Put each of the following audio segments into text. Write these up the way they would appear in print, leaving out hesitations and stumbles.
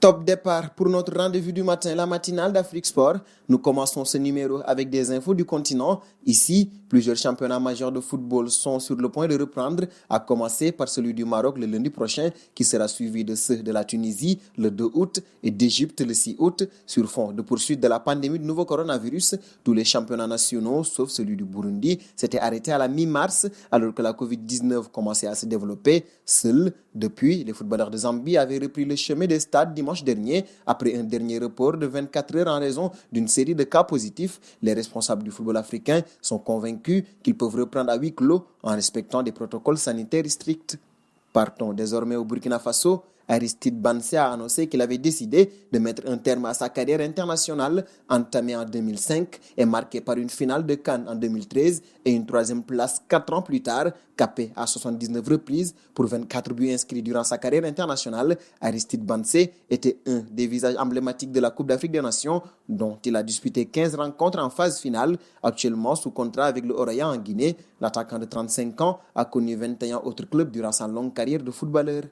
Top départ pour notre rendez-vous du matin, la matinale d'Afrique Sport. Nous commençons ce numéro avec des infos du continent. Ici, plusieurs championnats majeurs de football sont sur le point de reprendre, à commencer par celui du Maroc le lundi prochain, qui sera suivi de ceux de la Tunisie le 2 août et d'Égypte le 6 août. Sur fond de poursuite de la pandémie du nouveau coronavirus, tous les championnats nationaux, sauf celui du Burundi, s'étaient arrêtés à la mi-mars, alors que la Covid-19 commençait à se développer. Seuls, depuis, les footballeurs de Zambie avaient repris le chemin des stades dimanche dernier, après un dernier report de 24 heures en raison d'une série de cas positifs. Les responsables du football africain sont convaincus qu'ils peuvent reprendre à huis clos en respectant des protocoles sanitaires stricts. Partons désormais au Burkina Faso. Aristide Bansé a annoncé qu'il avait décidé de mettre un terme à sa carrière internationale entamée en 2005 et marquée par une finale de CAN en 2013 et une troisième place 4 ans plus tard, capée à 79 reprises pour 24 buts inscrits durant sa carrière internationale. Aristide Bansé était un des visages emblématiques de la Coupe d'Afrique des Nations, dont il a disputé 15 rencontres en phase finale. Actuellement sous contrat avec le Oraya en Guinée, l'attaquant de 35 ans a connu 21 autres clubs durant sa longue carrière de footballeur.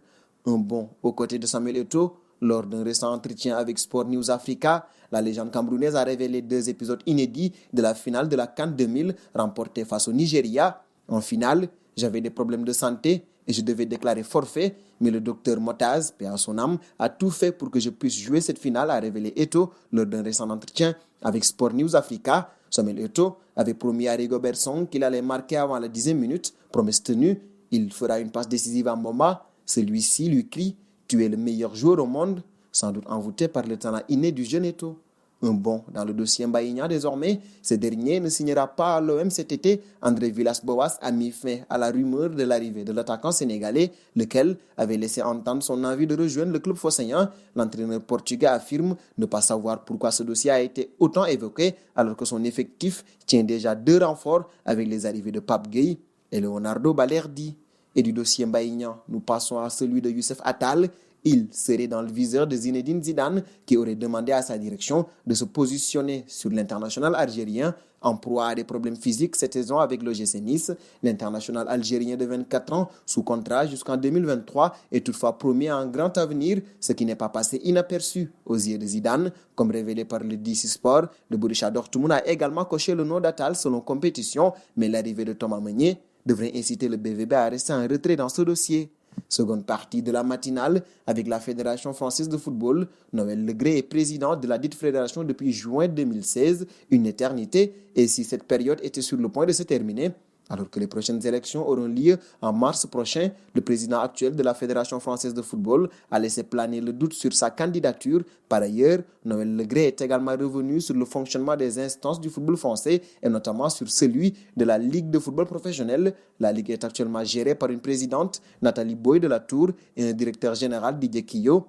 Un bond aux côtés de Samuel Eto'o. Lors d'un récent entretien avec Sport News Africa, la légende camerounaise a révélé 2 épisodes inédits de la finale de la CAN 2000 remportée face au Nigeria. En finale, j'avais des problèmes de santé et je devais déclarer forfait, mais le docteur Motaz, paix à son âme, a tout fait pour que je puisse jouer cette finale, a révélé Eto'o lors d'un récent entretien avec Sport News Africa. Samuel Eto'o avait promis à Rigobert Song qu'il allait marquer avant la 10e minute. Promesse tenue, il fera une passe décisive à Mboma. Celui-ci lui crie « Tu es le meilleur joueur au monde », sans doute envoûté par le talent inné du jeune Eto'o. Un bond dans le dossier Mbaïna désormais, ce dernier ne signera pas à l'OM cet été. André Villas-Boas a mis fin à la rumeur de l'arrivée de l'attaquant sénégalais, lequel avait laissé entendre son envie de rejoindre le club phocéen. L'entraîneur portugais affirme ne pas savoir pourquoi ce dossier a été autant évoqué, alors que son effectif tient déjà 2 renforts avec les arrivées de Pape Gueye et Leonardo Balerdi. Et du dossier Mbaïna, nous passons à celui de Youssef Attal. Il serait dans le viseur de Zinedine Zidane, qui aurait demandé à sa direction de se positionner sur l'international algérien. En proie à des problèmes physiques cette saison avec le l'OGC Nice, l'international algérien de 24 ans, sous contrat jusqu'en 2023, est toutefois promis à un grand avenir, ce qui n'est pas passé inaperçu aux yeux de Zidane. Comme révélé par le DC Sport, le Borussia Dortmund a également coché le nom d'Attal selon compétition, mais l'arrivée de Thomas Meunier devrait inciter le BVB à rester en retrait dans ce dossier. Seconde partie de la matinale avec la Fédération française de football. Noël Le Graët est président de la dite fédération depuis juin 2016, une éternité, et si cette période était sur le point de se terminer, alors que les prochaines élections auront lieu en mars prochain, le président actuel de la Fédération française de football a laissé planer le doute sur sa candidature. Par ailleurs, Noël Le Graët est également revenu sur le fonctionnement des instances du football français et notamment sur celui de la Ligue de football professionnel. La Ligue est actuellement gérée par une présidente, Nathalie Boy de la Tour, et un directeur général, Didier Quillot.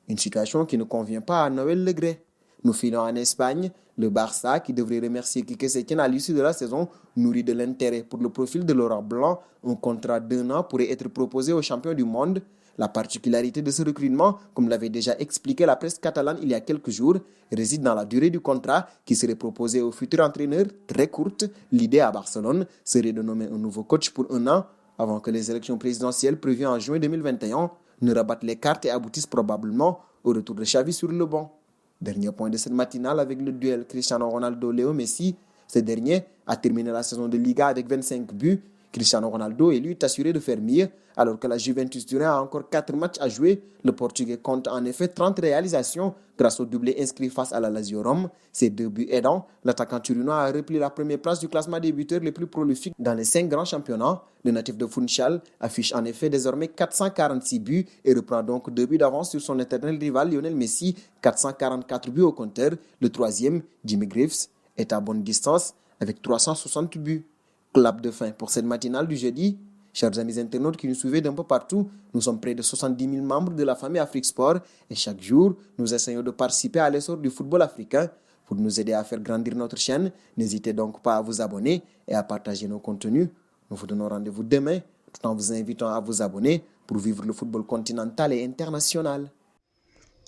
Une situation qui ne convient pas à Noël Le Graët. Nous filons en Espagne. Le Barça, qui devrait remercier Quique Setién à l'issue de la saison, nourrit de l'intérêt pour le profil de Laurent Blanc. Un contrat d'1 an pourrait être proposé aux champions du monde. La particularité de ce recrutement, comme l'avait déjà expliqué la presse catalane il y a quelques jours, réside dans la durée du contrat qui serait proposé au futur entraîneur, très courte. L'idée à Barcelone serait de nommer un nouveau coach pour 1 an, avant que les élections présidentielles prévues en juin 2021 ne rabattent les cartes et aboutissent probablement au retour de Xavi sur le banc. Dernier point de cette matinale avec le duel Cristiano Ronaldo-Léo Messi. Ce dernier a terminé la saison de Liga avec 25 buts. Cristiano Ronaldo est lui assuré de faire mieux, alors que la Juventus Turin a encore 4 matchs à jouer. Le Portugais compte en effet 30 réalisations grâce au doublé inscrit face à la Lazio Rome. Ces 2 buts aidants, l'attaquant turinois a repris la première place du classement des buteurs les plus prolifiques dans les 5 grands championnats. Le natif de Funchal affiche en effet désormais 446 buts et reprend donc 2 buts d'avance sur son éternel rival Lionel Messi, 444 buts au compteur. Le troisième, Jimmy Greaves, est à bonne distance avec 360 buts. Clap de fin pour cette matinale du jeudi. Chers amis internautes qui nous suivez d'un peu partout, nous sommes près de 70 000 membres de la famille Afrique Sport et chaque jour, nous essayons de participer à l'essor du football africain. Pour nous aider à faire grandir notre chaîne, n'hésitez donc pas à vous abonner et à partager nos contenus. Nous vous donnons rendez-vous demain, tout en vous invitant à vous abonner pour vivre le football continental et international.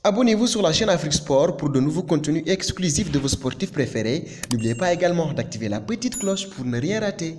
Abonnez-vous sur la chaîne Afrique Sport pour de nouveaux contenus exclusifs de vos sportifs préférés. N'oubliez pas également d'activer la petite cloche pour ne rien rater.